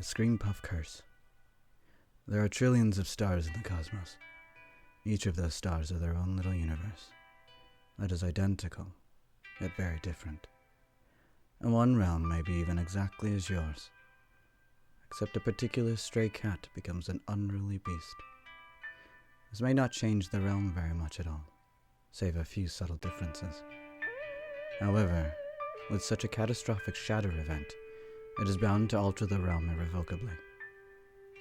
The Screampuff Curse. There are trillions of stars in the cosmos. Each of those stars are their own little universe that is identical, yet very different. And one realm may be even exactly as yours, except a particular stray cat becomes an unruly beast. This may not change the realm very much at all, save a few subtle differences. However, with such a catastrophic shatter event, it is bound to alter the realm irrevocably.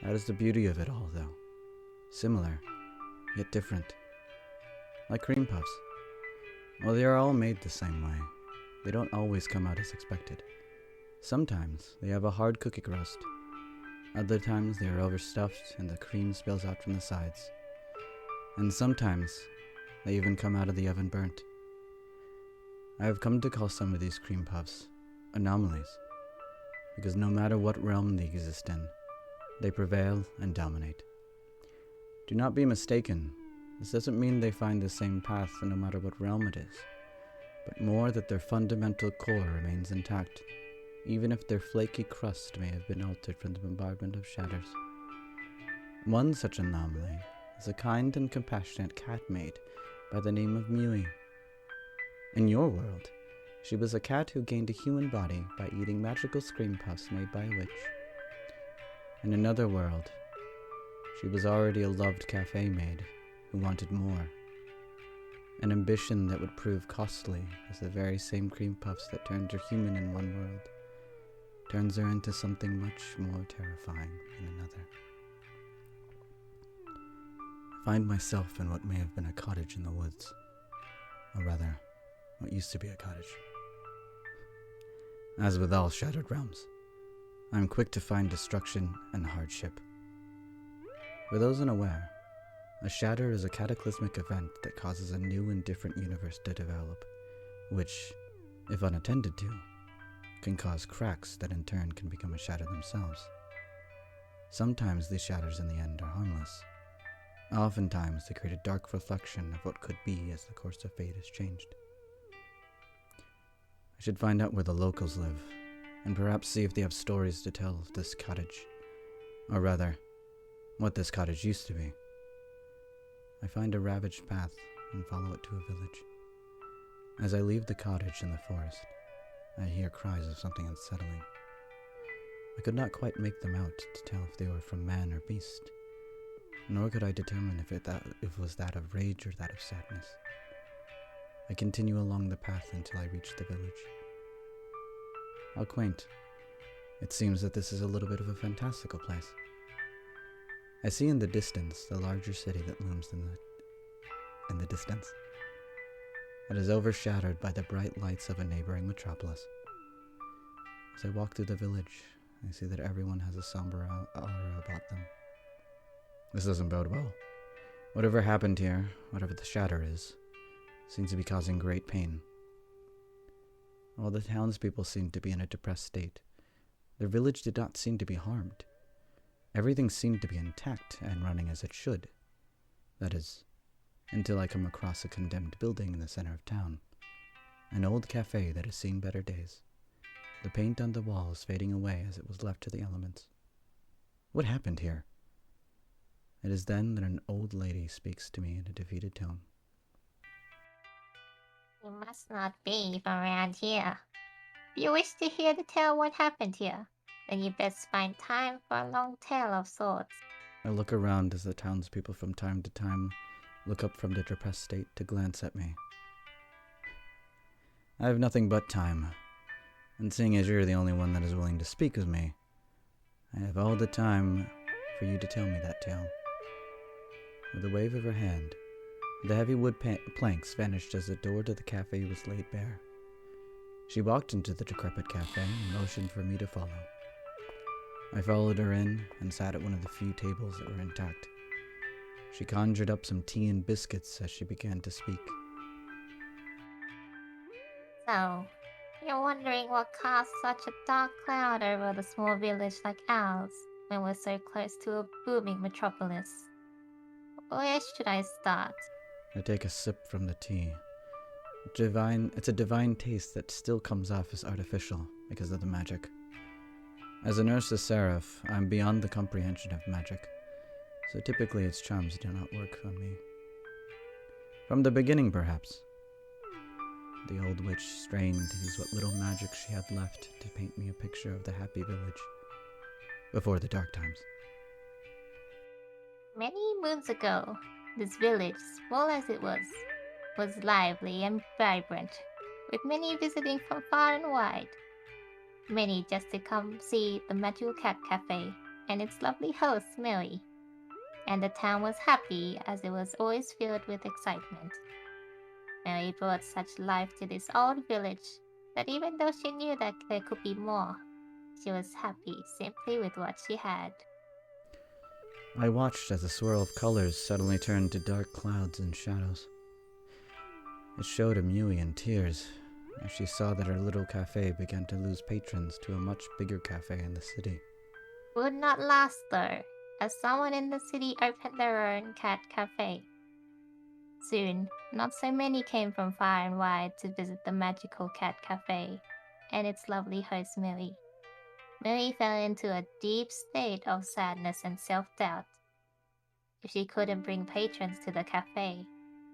That is the beauty of it all, though. Similar, yet different. Like cream puffs. While they are all made the same way, they don't always come out as expected. Sometimes they have a hard cookie crust. Other times they are overstuffed and the cream spills out from the sides. And sometimes they even come out of the oven burnt. I have come to call some of these cream puffs anomalies, because no matter what realm they exist in, they prevail and dominate. Do not be mistaken, this doesn't mean they find the same path no matter what realm it is, but more that their fundamental core remains intact, even if their flaky crust may have been altered from the bombardment of shatters. One such anomaly is a kind and compassionate cat maid by the name of Mui. In your world, she was a cat who gained a human body by eating magical scream puffs made by a witch. In another world, she was already a loved cafe maid who wanted more. An ambition that would prove costly, as the very same cream puffs that turned her human in one world turns her into something much more terrifying in another. I find myself in what may have been a cottage in the woods, or rather, what used to be a cottage. As with all shattered realms, I am quick to find destruction and hardship. For those unaware, a shatter is a cataclysmic event that causes a new and different universe to develop, which, if unattended to, can cause cracks that in turn can become a shatter themselves. Sometimes these shatters in the end are harmless. Oftentimes they create a dark reflection of what could be as the course of fate is changed. I should find out where the locals live, and perhaps see if they have stories to tell of this cottage. Or rather, what this cottage used to be. I find a ravaged path and follow it to a village. As I leave the cottage in the forest, I hear cries of something unsettling. I could not quite make them out to tell if they were from man or beast, nor could I determine if it was that of rage or that of sadness. I continue along the path until I reach the village. How quaint. It seems that this is a little bit of a fantastical place. I see in the distance the larger city that looms in the distance. It is overshadowed by the bright lights of a neighboring metropolis. As I walk through the village, I see that everyone has a somber aura about them. This doesn't bode well. Whatever happened here, whatever the shatter is, seems to be causing great pain. While the townspeople seemed to be in a depressed state, their village did not seem to be harmed. Everything seemed to be intact and running as it should. That is, until I come across a condemned building in the center of town. An old cafe that has seen better days. The paint on the walls fading away as it was left to the elements. What happened here? It is then that an old lady speaks to me in a defeated tone. You must not be from around here. If you wish to hear the tale of what happened here, then you best find time for a long tale of sorts. I look around as the townspeople from time to time look up from their depressed state to glance at me. I have nothing but time, and seeing as you're the only one that is willing to speak with me, I have all the time for you to tell me that tale. With a wave of her hand, the heavy wood planks vanished as the door to the cafe was laid bare. She walked into the decrepit cafe and motioned for me to follow. I followed her in and sat at one of the few tables that were intact. She conjured up some tea and biscuits as she began to speak. So, you're wondering what caused such a dark cloud over the small village like ours when we're so close to a booming metropolis. Where should I start? I take a sip from the tea. It's a divine taste that still comes off as artificial because of the magic. As a nurse's seraph, I'm beyond the comprehension of magic, so typically its charms do not work on me. From the beginning, perhaps. The old witch strained to use what little magic she had left to paint me a picture of the happy village. Before the dark times. Many moons ago, this village, small as it was lively and vibrant, with many visiting from far and wide. Many just to come see the Magical Cat Cafe and its lovely host, Millie. And the town was happy as it was always filled with excitement. Millie brought such life to this old village that even though she knew that there could be more, she was happy simply with what she had. I watched as a swirl of colors suddenly turned to dark clouds and shadows. It showed Amui in tears as she saw that her little cafe began to lose patrons to a much bigger cafe in the city. Would not last though, as someone in the city opened their own cat cafe. Soon, not so many came from far and wide to visit the Magical Cat Cafe and its lovely host Millie. Millie fell into a deep state of sadness and self-doubt. If she couldn't bring patrons to the cafe,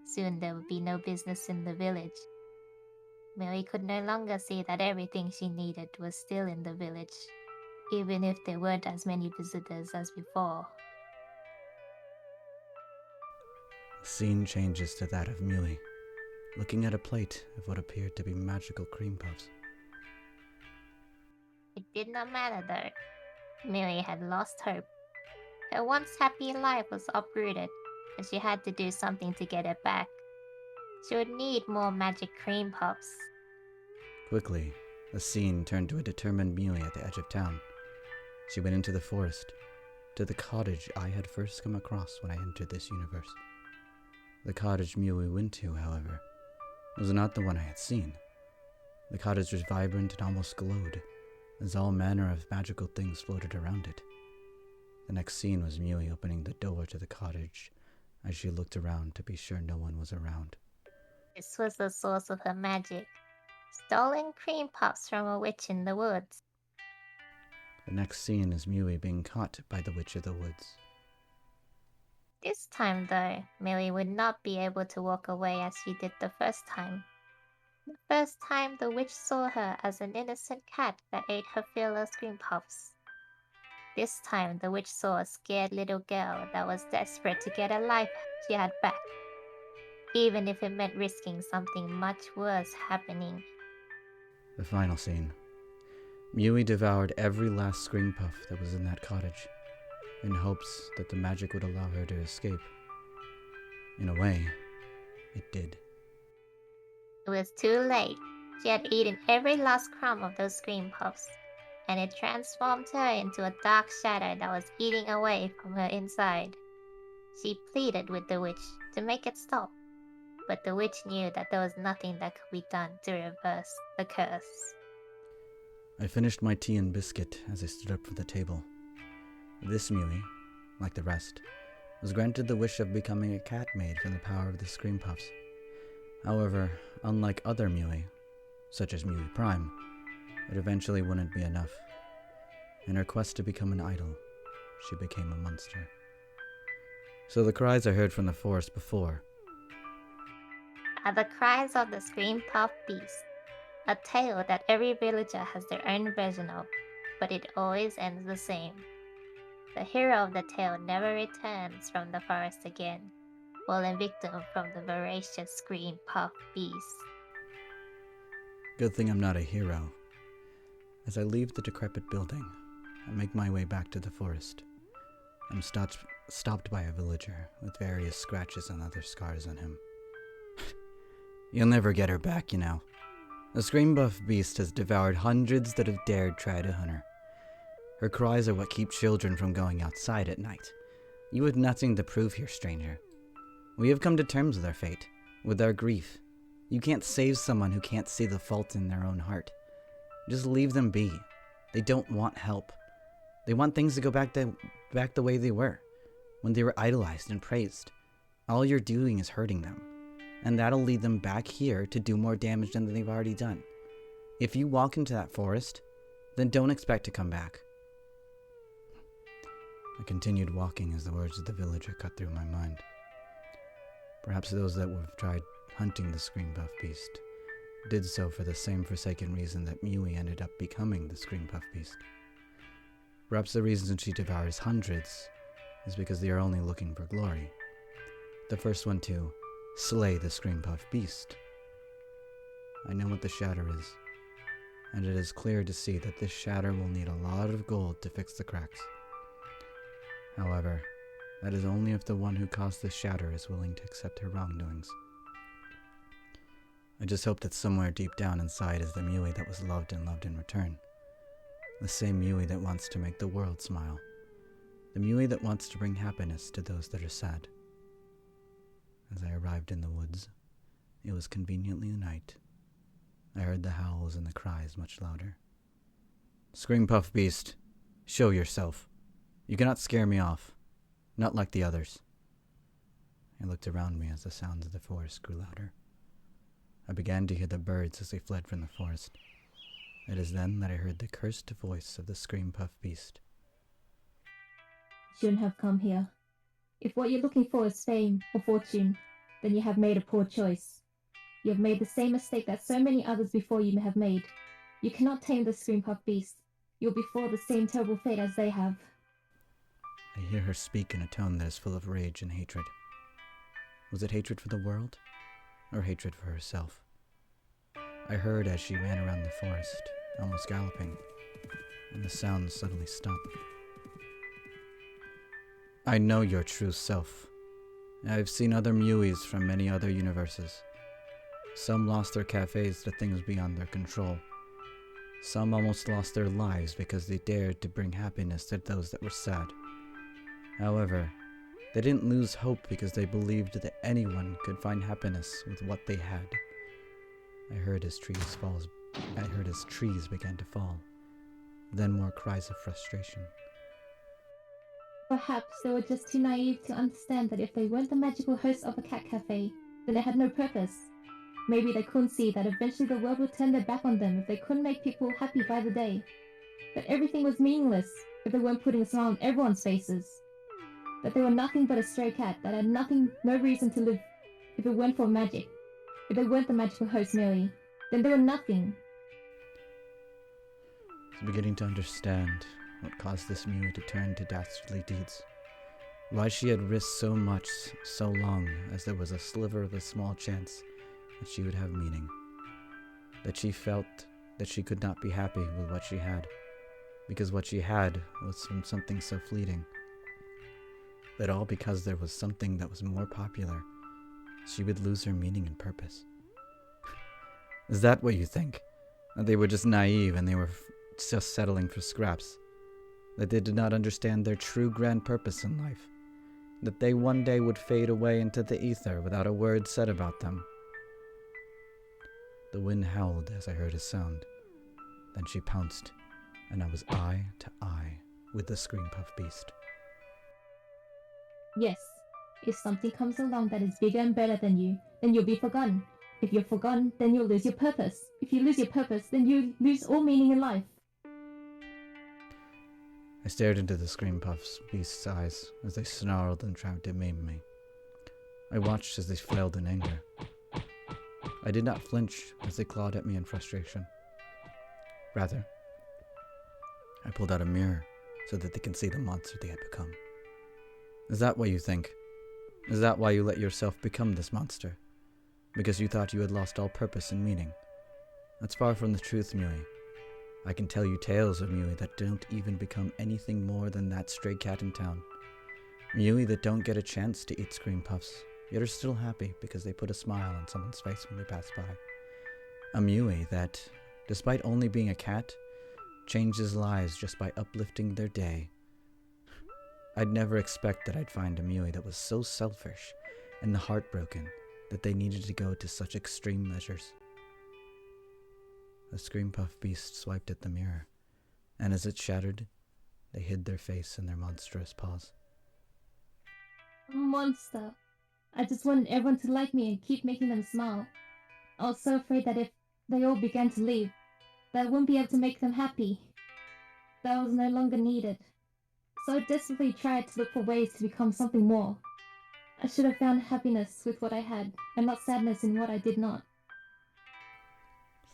soon there would be no business in the village. Millie could no longer see that everything she needed was still in the village, even if there weren't as many visitors as before. The scene changes to that of Muley, looking at a plate of what appeared to be magical cream puffs. It did not matter though. Millie had lost hope. Her once happy life was uprooted, and she had to do something to get it back. She would need more magic cream puffs. Quickly, the scene turned to a determined Muley at the edge of town. She went into the forest, to the cottage I had first come across when I entered this universe. The cottage Muley went to, however, was not the one I had seen. The cottage was vibrant and almost glowed, as all manner of magical things floated around it. The next scene was Muley opening the door to the cottage as she looked around to be sure no one was around. This was the source of her magic. Stolen cream puffs from a witch in the woods. The next scene is Muley being caught by the Witch of the Woods. This time though, Millie would not be able to walk away as she did the first time. The first time the witch saw her as an innocent cat that ate her fearless cream puffs. This time the witch saw a scared little girl that was desperate to get a life she had back, even if it meant risking something much worse happening. The final scene. Muley devoured every last Screampuff that was in that cottage, in hopes that the magic would allow her to escape. In a way, it did. It was too late. She had eaten every last crumb of those cream puffs, and it transformed her into a dark shadow that was eating away from her inside. She pleaded with the witch to make it stop, but the witch knew that there was nothing that could be done to reverse the curse. I finished my tea and biscuit as I stood up from the table. This Muley, like the rest, was granted the wish of becoming a cat made from the power of the Screampuffs. However, unlike other Muley, such as Muley Prime, it eventually wouldn't be enough. In her quest to become an idol, she became a monster. So the cries I heard from the forest before Are the cries of the Screampuff beast, a tale that every villager has their own version of, but it always ends the same. The hero of the tale never returns from the forest again, falling victim from the voracious Screampuff beast. Good thing I'm not a hero. As I leave the decrepit building, I make my way back to the forest. I'm stopped by a villager with various scratches and other scars on him. You'll never get her back, you know. The Screampuff beast has devoured hundreds that have dared try to hunt her. Her cries are what keep children from going outside at night. You have nothing to prove here, stranger. We have come to terms with our fate, with our grief. You can't save someone who can't see the fault in their own heart. Just leave them be. They don't want help. They want things to go back the way they were, when they were idolized and praised. All you're doing is hurting them, and that'll lead them back here to do more damage than they've already done. If you walk into that forest, then don't expect to come back. I continued walking as the words of the villager cut through my mind. Perhaps those that would have tried hunting the Screampuff beast did so for the same forsaken reason that Mui ended up becoming the Screampuff beast. Perhaps the reason she devours hundreds is because they are only looking for glory. The first one to slay the Screampuff beast. I know what the shatter is, and it is clear to see that this shatter will need a lot of gold to fix the cracks. However, that is only if the one who caused the shatter is willing to accept her wrongdoings. I just hope that somewhere deep down inside is the Mui that was loved and loved in return. The same Mui that wants to make the world smile. The Mui that wants to bring happiness to those that are sad. As I arrived in the woods, it was conveniently night. I heard the howls and the cries much louder. Screampuff beast, show yourself. You cannot scare me off. Not like the others. I looked around me as the sounds of the forest grew louder. I began to hear the birds as they fled from the forest. It is then that I heard the cursed voice of the Screampuff beast. Shouldn't have come here. If what you're looking for is fame or fortune, then you have made a poor choice. You have made the same mistake that so many others before you have made. You cannot tame the Screampuff beast. You'll be for the same terrible fate as they have. I hear her speak in a tone that is full of rage and hatred. Was it hatred for the world, or hatred for herself? I heard as she ran around the forest, almost galloping, and the sound suddenly stopped. I know your true self. I've seen other Muis from many other universes. Some lost their cafes to things beyond their control. Some almost lost their lives because they dared to bring happiness to those that were sad. However, they didn't lose hope because they believed that anyone could find happiness with what they had. I heard as trees began to fall. Then more cries of frustration. Perhaps they were just too naive to understand that if they weren't the magical hosts of a cat cafe, then they had no purpose. Maybe they couldn't see that eventually the world would turn their back on them if they couldn't make people happy by the day. That everything was meaningless if they weren't putting a smile on everyone's faces. That they were nothing but a stray cat that had no reason to live if it weren't for magic. If they weren't the magical hosts merely, then they were nothing. I was beginning to understand what caused this Mui to turn to dastardly deeds. Why she had risked so much so long as there was a sliver of a small chance that she would have meaning. That she felt that she could not be happy with what she had, because what she had was from something so fleeting. That all because there was something that was more popular, she would lose her meaning and purpose. Is that what you think? That they were just naive and they were just settling for scraps? That they did not understand their true grand purpose in life? That they one day would fade away into the ether without a word said about them? The wind howled as I heard a sound. Then she pounced, and I was eye to eye with the Screampuff beast. Yes, if something comes along that is bigger and better than you, then you'll be forgotten. If you're forgotten, then you'll lose your purpose. If you lose your purpose, then you lose all meaning in life. I stared into the Screampuff's beast's eyes as they snarled and tried to maim me. I watched as they flailed in anger. I did not flinch as they clawed at me in frustration. Rather, I pulled out a mirror so that they can see the monster they had become. Is that what you think? Is that why you let yourself become this monster? Because you thought you had lost all purpose and meaning? That's far from the truth, Mui. I can tell you tales of Mui that don't even become anything more than that stray cat in town. Mui that don't get a chance to eat Screampuffs, yet are still happy because they put a smile on someone's face when they pass by. A Mui that, despite only being a cat, changes lives just by uplifting their day. I'd never expect that I'd find a Mui that was so selfish and heartbroken that they needed to go to such extreme measures. The Screampuff beast swiped at the mirror, and as it shattered, they hid their face in their monstrous paws. Monster. I just wanted everyone to like me and keep making them smile. I was so afraid that if they all began to leave, that I wouldn't be able to make them happy. That I was no longer needed. so I desperately tried to look for ways to become something more. I should have found happiness with what I had, and not sadness in what I did not.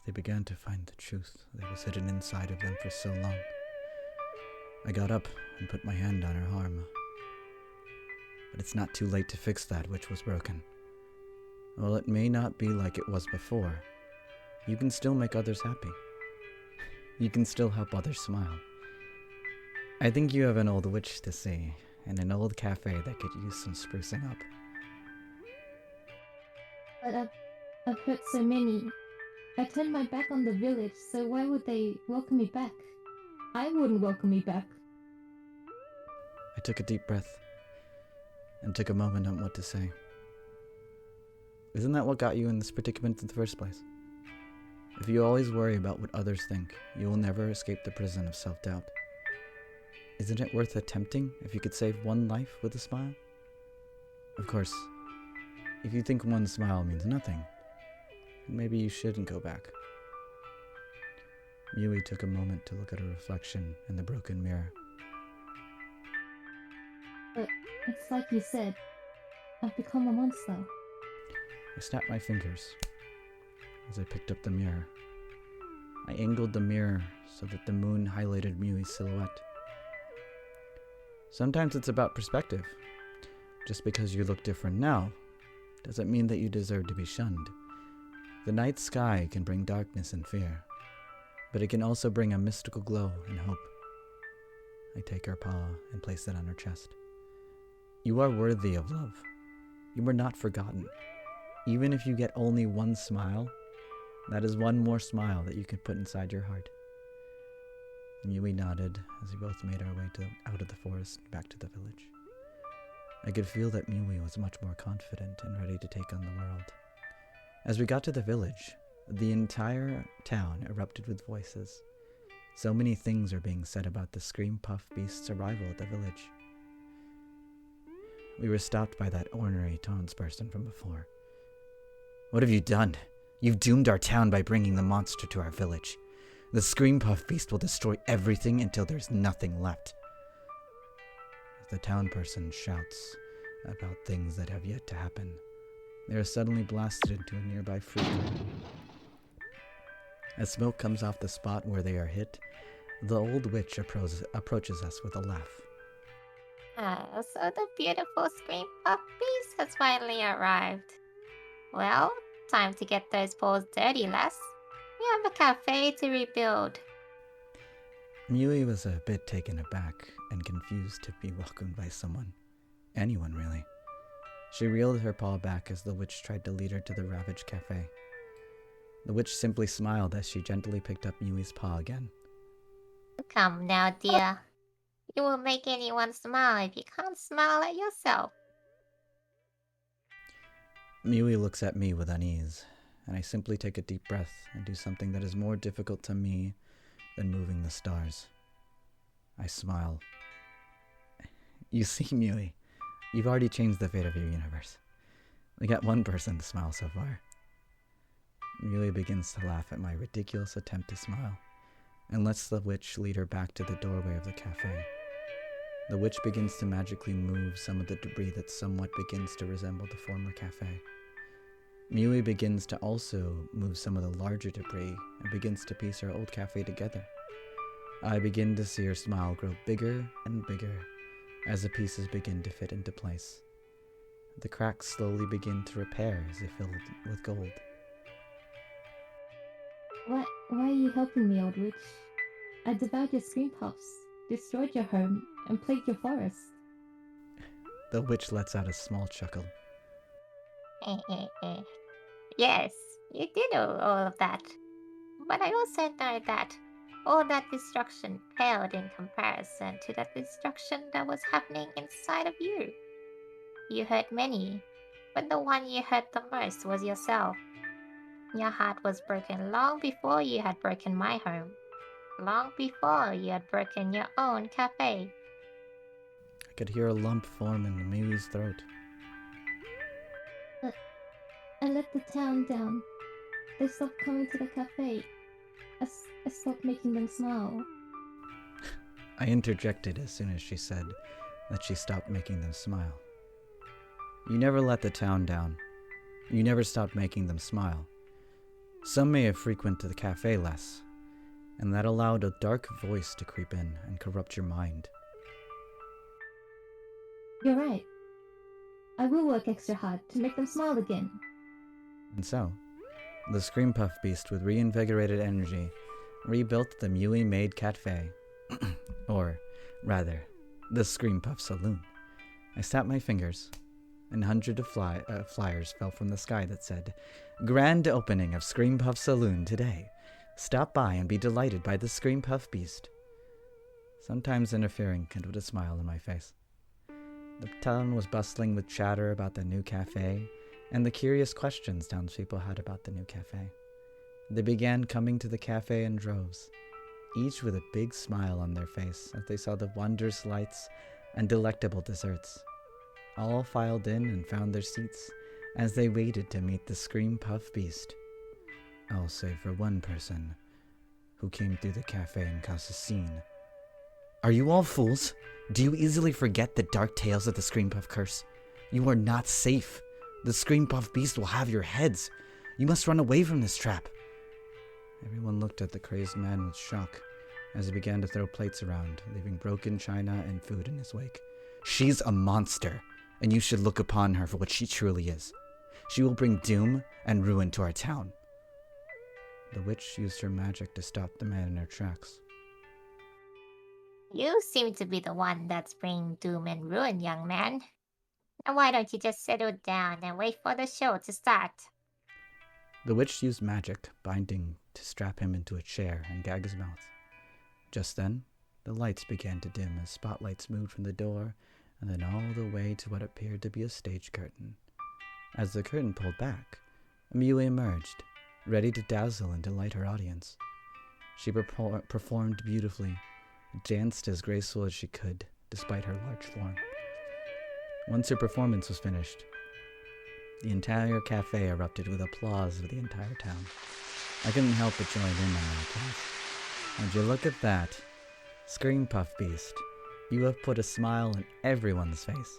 They began to find the truth that was hidden inside of them for so long. I got up and put my hand on her arm. But it's not too late to fix that which was broken. While it may not be like it was before, you can still make others happy. You can still help others smile. I think you have an old witch to see, and an old cafe that could use some sprucing up. But I've hurt so many. I turned my back on the village, so why would they welcome me back? I wouldn't welcome me back. I took a deep breath and took a moment on what to say. Isn't that what got you in this predicament in the first place? If you always worry about what others think, you will never escape the prison of self-doubt. Isn't it worth attempting if you could save one life with a smile? Of course, if you think one smile means nothing, maybe you shouldn't go back. Yui took a moment to look at her reflection in the broken mirror. But it's like you said, I've become a monster. I snapped my fingers as I picked up the mirror. I angled the mirror so that the moon highlighted Miui's silhouette. Sometimes it's about perspective. Just because you look different now doesn't mean that you deserve to be shunned. The night sky can bring darkness and fear, but it can also bring a mystical glow and hope. I take her paw and place it on her chest. You are worthy of love. You are not forgotten. Even if you get only one smile, that is one more smile that you can put inside your heart. Yui nodded as we both made our way out of the forest back to the village. I could feel that Yui was much more confident and ready to take on the world. As we got to the village, the entire town erupted with voices. So many things are being said about the Screampuff beast's arrival at the village. We were stopped by that ornery townsperson from before. What have you done? You've doomed our town by bringing the monster to our village. The Screampuff beast will destroy everything until there's nothing left. As the town person shouts about things that have yet to happen, they are suddenly blasted into a nearby fruit garden. As smoke comes off the spot where they are hit, the old witch approaches us with a laugh. So the beautiful Screampuff beast has finally arrived. Well, time to get those paws dirty, lass. We have a cafe to rebuild. Yui was a bit taken aback and confused to be welcomed by someone. Anyone, really. She reeled her paw back as the witch tried to lead her to the ravaged cafe. The witch simply smiled as she gently picked up Yui's paw again. Come now, dear. You will make anyone smile if you can't smile at yourself. Yui looks at me with unease, and I simply take a deep breath and do something that is more difficult to me than moving the stars. I smile. You see, Yui, you've already changed the fate of your universe. We got one person to smile so far. Yui begins to laugh at my ridiculous attempt to smile, and lets the witch lead her back to the doorway of the cafe. The witch begins to magically move some of the debris that somewhat begins to resemble the former cafe. Yui begins to also move some of the larger debris and begins to piece our old cafe together. I begin to see her smile grow bigger and bigger as the pieces begin to fit into place. The cracks slowly begin to repair as they fill with gold. Why are you helping me, old witch? I devoured your Screampuffs, destroyed your home, and plagued your forest. The witch lets out a small chuckle. Yes, you did all of that. But I also know that all that destruction paled in comparison to the destruction that was happening inside of you. You hurt many, but the one you hurt the most was yourself. Your heart was broken long before you had broken my home. Long before you had broken your own cafe. I could hear a lump form in Miui's throat. I let the town down. They stopped coming to the cafe. I stopped making them smile. I interjected as soon as she said that she stopped making them smile. You never let the town down. You never stopped making them smile. Some may have frequented the cafe less, and that allowed a dark voice to creep in and corrupt your mind. You're right. I will work extra hard to make them smile again. And so, the Screampuff beast with reinvigorated energy rebuilt the Mui-made cafe. Or, rather, the Screampuff saloon. I snapped my fingers, and hundreds of flyers fell from the sky that said, "Grand opening of Screampuff Saloon today. Stop by and be delighted by the Screampuff beast." Sometimes interfering kindled a smile on my face. The town was bustling with chatter about the new cafe and the curious questions townspeople had about the new cafe. They began coming to the cafe in droves, each with a big smile on their face as they saw the wondrous lights and delectable desserts. All filed in and found their seats as they waited to meet the Screampuff beast. All save for one person, who came through the cafe and caused a scene. "Are you all fools? Do you easily forget the dark tales of the Screampuff curse? You are not safe. The Screampuff beast will have your heads. You must run away from this trap." Everyone looked at the crazed man with shock as he began to throw plates around, leaving broken china and food in his wake. "She's a monster, and you should look upon her for what she truly is. She will bring doom and ruin to our town." The witch used her magic to stop the man in her tracks. You seem to be the one that's bringing doom and ruin, young man. Now why don't you just settle down and wait for the show to start? The witch used magic binding to strap him into a chair and gag his mouth. Just then, the lights began to dim as spotlights moved from the door and then all the way to what appeared to be a stage curtain. As the curtain pulled back, Mui emerged, ready to dazzle and delight her audience. She performed beautifully, danced as graceful as she could, despite her large form. Once her performance was finished, the entire cafe erupted with applause of the entire town. I couldn't help but join in on the applause. Would you look at that? Screampuff beast, you have put a smile on everyone's face.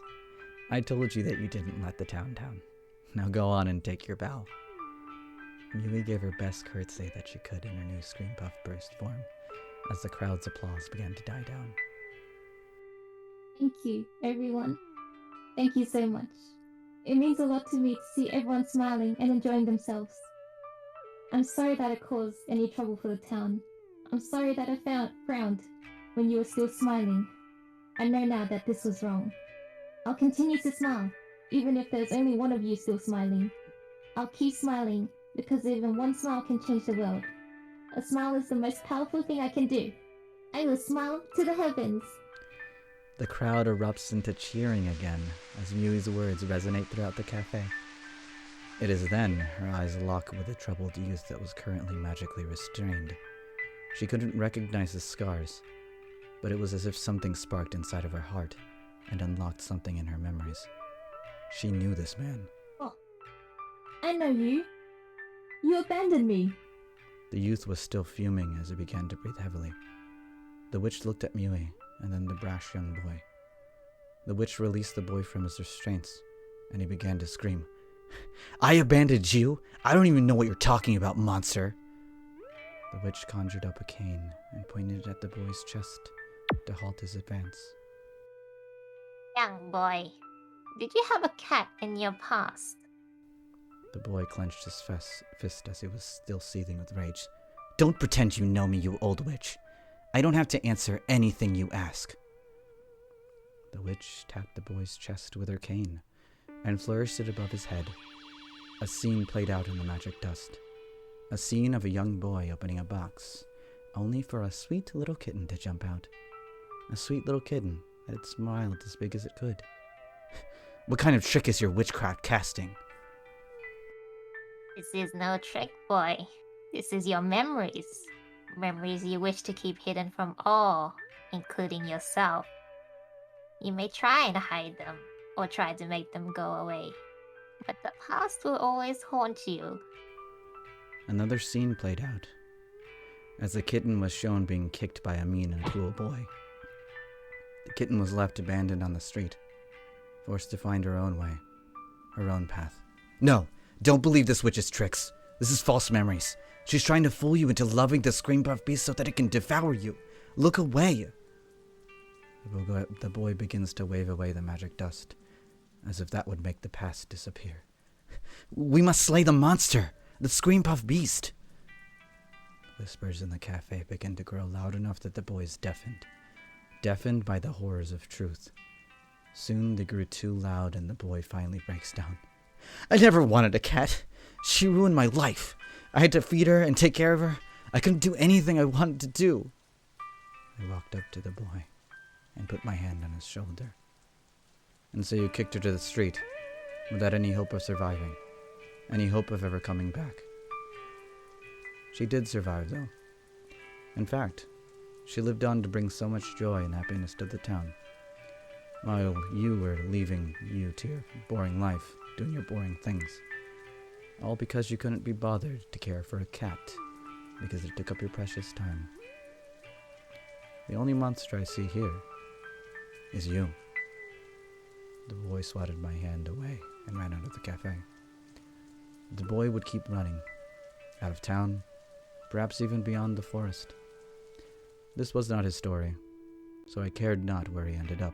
I told you that you didn't let the town down. Now go on and take your bow. Mui gave her best curtsy that she could in her new Screampuff burst form, as the crowd's applause began to die down. Thank you, everyone. Thank you so much. It means a lot to me to see everyone smiling and enjoying themselves. I'm sorry that I caused any trouble for the town. I'm sorry that I frowned when you were still smiling. I know now that this was wrong. I'll continue to smile, even if there's only one of you still smiling. I'll keep smiling, because even one smile can change the world. A smile is the most powerful thing I can do. I will smile to the heavens. The crowd erupts into cheering again as Mui's words resonate throughout the cafe. It is then her eyes lock with the troubled youth that was currently magically restrained. She couldn't recognize his scars, but it was as if something sparked inside of her heart and unlocked something in her memories. She knew this man. Oh, I know you. You abandoned me. The youth was still fuming as he began to breathe heavily. The witch looked at Mui and then the brash young boy. The witch released the boy from his restraints, and he began to scream, "I abandoned you? I don't even know what you're talking about, monster!" The witch conjured up a cane and pointed at the boy's chest to halt his advance. Young boy, did you have a cat in your past? The boy clenched his fist as he was still seething with rage. "Don't pretend you know me, you old witch. I don't have to answer anything you ask." The witch tapped the boy's chest with her cane and flourished it above his head. A scene played out in the magic dust. A scene of a young boy opening a box, only for a sweet little kitten to jump out. A sweet little kitten that had smiled as big as it could. "What kind of trick is your witchcraft casting?" This is no trick, boy. This is your memories. Memories you wish to keep hidden from all, including yourself. You may try and hide them, or try to make them go away, but the past will always haunt you. Another scene played out, as the kitten was shown being kicked by a mean and cruel boy. The kitten was left abandoned on the street, forced to find her own way, her own path. No, don't believe this witch's tricks. This is false memories. She's trying to fool you into loving the Screampuff beast so that it can devour you. Look away. The boy begins to wave away the magic dust, as if that would make the past disappear. We must slay the monster, the Screampuff beast. Whispers in the cafe begin to grow loud enough that the boy is deafened by the horrors of truth. Soon they grew too loud and the boy finally breaks down. I never wanted a cat. She ruined my life. I had to feed her and take care of her. I couldn't do anything I wanted to do. I walked up to the boy and put my hand on his shoulder. And so you kicked her to the street, without any hope of surviving, any hope of ever coming back. She did survive, though. In fact, she lived on to bring so much joy and happiness to the town, while you were leaving you to your boring life, doing your boring things. All because you couldn't be bothered to care for a cat, because it took up your precious time. The only monster I see here is you. The boy swatted my hand away and ran out of the cafe. The boy would keep running, out of town, perhaps even beyond the forest. This was not his story, so I cared not where he ended up.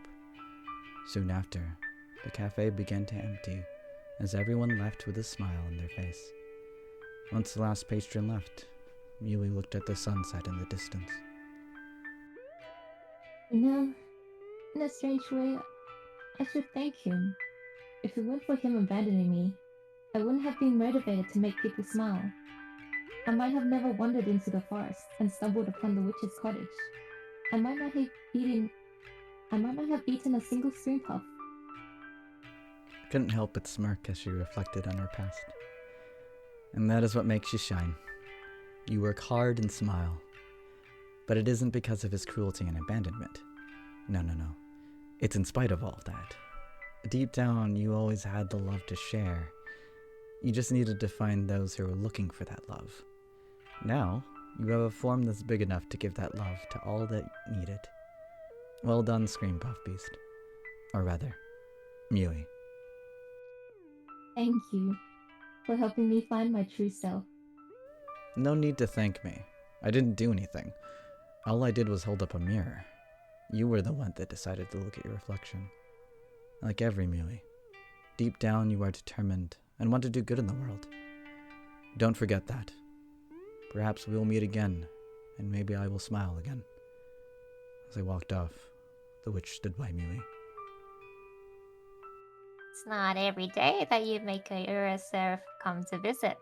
Soon after, the cafe began to empty, as everyone left with a smile on their face. Once the last patron left, Yui looked at the sunset in the distance. You know, in a strange way, I should thank him. If it weren't for him abandoning me, I wouldn't have been motivated to make people smile. I might have never wandered into the forest and stumbled upon the witch's cottage. I might not have eaten a single Screampuff. I couldn't help but smirk as she reflected on her past. And that is what makes you shine. You work hard and smile. But it isn't because of his cruelty and abandonment. No. It's in spite of all of that. Deep down, you always had the love to share. You just needed to find those who were looking for that love. Now, you have a form that's big enough to give that love to all that need it. Well done, Screampuff Beast. Or rather, Mui. Thank you for helping me find my true self. No need to thank me. I didn't do anything. All I did was hold up a mirror. You were the one that decided to look at your reflection. Like every Mui, deep down you are determined and want to do good in the world. Don't forget that. Perhaps we will meet again, and maybe I will smile again. As I walked off, the witch stood by Mui. It's not every day that you make a Uraserf come to visit.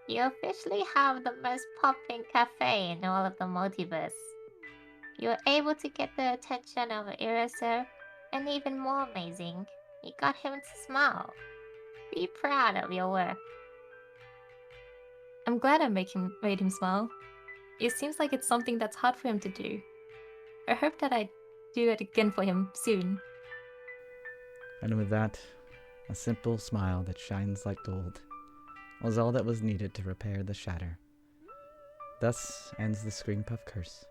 You officially have the most popping cafe in all of the multiverse. You were able to get the attention of Uraserf, and even more amazing, you got him to smile. Be proud of your work. I'm glad I made him smile. It seems like it's something that's hard for him to do. I hope that I do it again for him soon. And with that, a simple smile that shines like gold was all that was needed to repair the shatter. Thus ends the Screampuff curse.